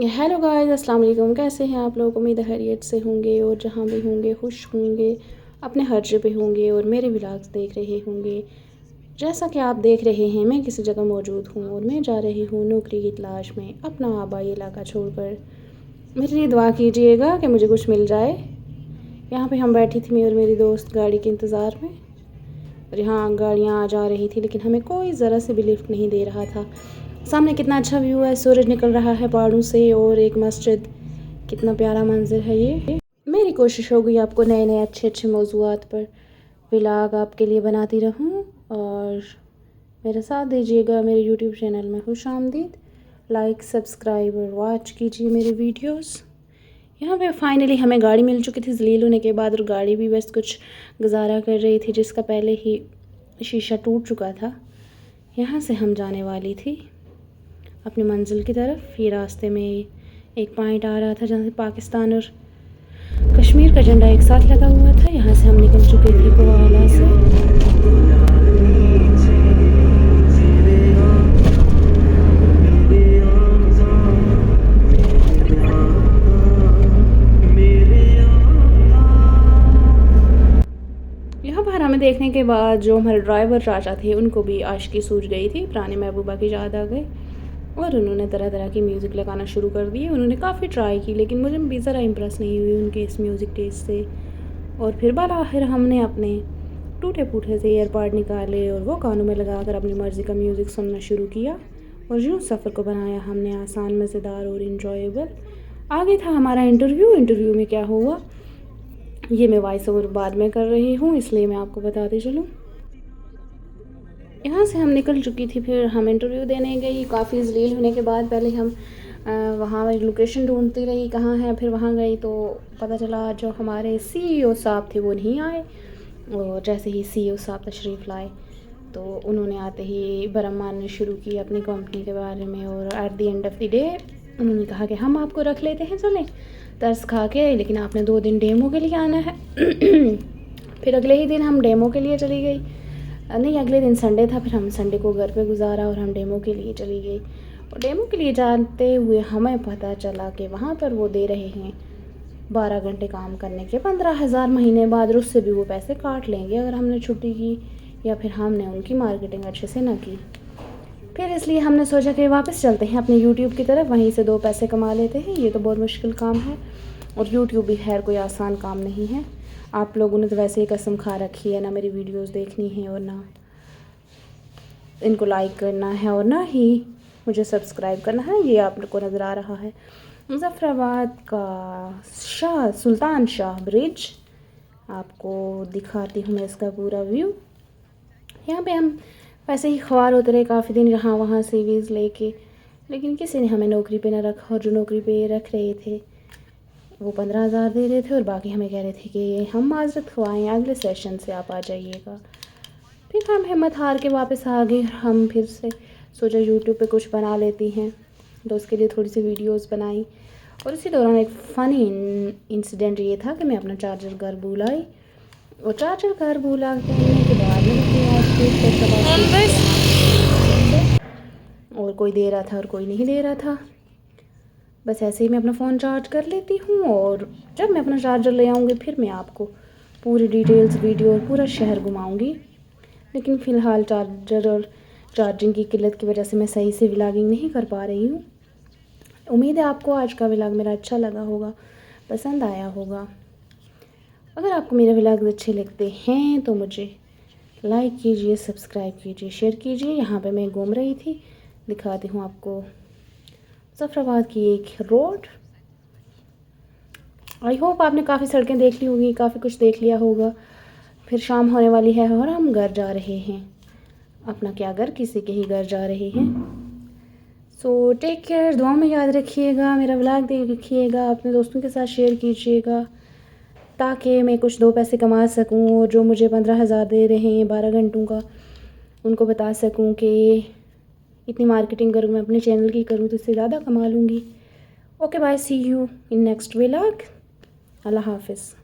Hello guys, अस्सलाम वालेकुम। कैसे हैं आप लोग? उम्मीद है खैरियत से होंगे और जहाँ भी होंगे खुश होंगे, अपने हर पे होंगे और मेरे व्लॉग्स देख रहे होंगे। जैसा कि आप देख रहे हैं, मैं किसी जगह मौजूद हूँ और मैं जा रही हूँ नौकरी की तलाश में अपना आबाई इलाका छोड़कर। मेरे लिए दुआ कीजिएगा कि मुझे कुछ मिल जाए। यहाँ पे हम बैठी थी, मैं और मेरी दोस्त, गाड़ी के इंतज़ार में। और यहाँ गाड़ियाँ आ जा रही थी लेकिन हमें कोई ज़रा से भी लिफ्ट नहीं दे रहा था। सामने कितना अच्छा व्यू है, सूरज निकल रहा है पहाड़ों से और एक मस्जिद। कितना प्यारा मंजर है ये। मेरी कोशिश होगी आपको नए नए अच्छे अच्छे मौज़ूआत पर व्लॉग आपके लिए बनाती रहूं और मेरा साथ दीजिएगा। मेरे यूट्यूब चैनल में खुश आमदीद। लाइक, सब्सक्राइब और वॉच कीजिए मेरे वीडियोस। यहाँ पे फाइनली हमें गाड़ी मिल चुकी थी जलील होने के बाद, और गाड़ी भी बस कुछ गुजारा कर रही थी जिसका पहले ही शीशा टूट चुका था। यहाँ से हम जाने वाली थी अपनी मंजिल की तरफ। ये रास्ते में एक पॉइंट आ रहा था जहाँ से पाकिस्तान और कश्मीर का झंडा एक साथ लगा हुआ था। यहाँ से हम निकल चुके थे कोवाला से। यहाँ पर हमें देखने के बाद जो हमारे ड्राइवर चाचा थे उनको भी आशिकी सूझ गई थी, पुराने महबूबा की याद आ गई और उन्होंने तरह तरह की म्यूज़िक लगाना शुरू कर दिए। उन्होंने काफ़ी ट्राई की लेकिन मुझे भी ज़रा इम्प्रेस नहीं हुई उनके इस म्यूज़िक टेस्ट से। और फिर बालाखिर हमने अपने टूटे फूटे से एयरपॉड निकाले और वो कानों में लगाकर अपनी मर्ज़ी का म्यूज़िक सुनना शुरू किया और यूँ सफ़र को बनाया हमने आसान, मज़ेदार और इन्जॉयबल। आगे था हमारा इंटरव्यू में क्या हुआ ये मैं वॉइस ओवर बाद में कर रही हूँ, इसलिए मैं आपको बताती चलूँ। यहाँ से हम निकल चुकी थी, फिर हम इंटरव्यू देने गई। काफ़ी जलील होने के बाद पहले हम वहाँ लोकेशन ढूंढती रही कहाँ है। फिर वहाँ गई तो पता चला जो हमारे CEO साहब थे वो नहीं आए। और जैसे ही CEO साहब तशरीफ़ लाए तो उन्होंने आते ही बरम मारने शुरू की अपनी कंपनी के बारे में। और at the end of the day उन्होंने कहा कि हम आपको रख लेते हैं, चलें तरस खा के, लेकिन आपने 2 दिन डेमो के लिए आना है। फिर अगले ही दिन हम डेमो के लिए चली गई। नहीं, अगले दिन संडे था, फिर हम संडे को घर पे गुजारा और हम डेमो के लिए चली गई। और डेमो के लिए जाते हुए हमें पता चला कि वहाँ पर वो दे रहे हैं 12 घंटे काम करने के 15,000 महीने बाद, और उससे भी वो पैसे काट लेंगे अगर हमने छुट्टी की या फिर हमने उनकी मार्केटिंग अच्छे से ना की। फिर इसलिए हमने सोचा कि वापस चलते हैं अपने यूट्यूब की तरफ, वहीं से 2 पैसे कमा लेते हैं। ये तो बहुत मुश्किल काम है और यूट्यूब भी खैर कोई आसान काम नहीं है। आप लोगों ने तो वैसे ही कसम खा रखी है, ना मेरी वीडियोस देखनी है और ना इनको लाइक करना है और ना ही मुझे सब्सक्राइब करना है। ये आप लोग को नज़र आ रहा है मुज़फ़्फ़राबाद का सुल्तान शाह ब्रिज। आपको दिखाती हूँ मैं इसका पूरा व्यू। यहाँ पे हम वैसे ही ख्वार होते रहे काफ़ी दिन, यहाँ वहाँ CVs लेके, लेकिन किसी ने हमें नौकरी पे ना रखा। और जो नौकरी पे रख रहे थे वो 15,000 दे रहे थे और बाकी हमें कह रहे थे कि हम माजरत खुआएँ, अगले सेशन से आप आ जाइएगा। फिर हम हिम्मत हार के वापस आ गए। हम फिर से सोचा यूट्यूब पे कुछ बना लेती हैं, तो उसके लिए थोड़ी सी वीडियोस बनाई। और इसी दौरान एक फ़नी इंसिडेंट ये था कि मैं अपना चार्जर घर भूल आई। और चार्जर घर भूला करने के बाद और कोई दे रहा था और कोई नहीं दे रहा था। बस ऐसे ही मैं अपना फ़ोन चार्ज कर लेती हूँ और जब मैं अपना चार्जर ले आऊँगी फिर मैं आपको पूरी डिटेल्स, वीडियो और पूरा शहर घुमाऊँगी। लेकिन फ़िलहाल चार्जर और चार्जिंग की किल्लत की वजह से मैं सही से व्लॉगिंग नहीं कर पा रही हूँ। उम्मीद है आपको आज का व्लॉग मेरा अच्छा लगा होगा, पसंद आया होगा। अगर आपको मेरे व्लॉग अच्छे लगते हैं तो मुझे लाइक कीजिए, सब्सक्राइब कीजिए, शेयर कीजिए। यहाँ पे मैं घूम रही थी, दिखाती हूँ आपको मुज़फ़्फ़राबाद की एक रोड। आई होप आपने काफ़ी सड़कें देख ली होगी, काफ़ी कुछ देख लिया होगा। फिर शाम होने वाली है और हम घर जा रहे हैं। अपना क्या घर, किसी के ही घर जा रहे हैं। सो टेक केयर, दुआ में याद रखिएगा, मेरा व्लॉग देख रखिएगा, अपने दोस्तों के साथ शेयर कीजिएगा ताकि मैं कुछ 2 पैसे कमा सकूं। और जो मुझे 15,000 दे रहे हैं 12 घंटों का, उनको बता सकूं कि इतनी मार्केटिंग करूं, मैं अपने चैनल की करूं तो इससे ज़्यादा कमा लूँगी। Okay bye, see you in next vlog. अल्लाह हाफ़िज़।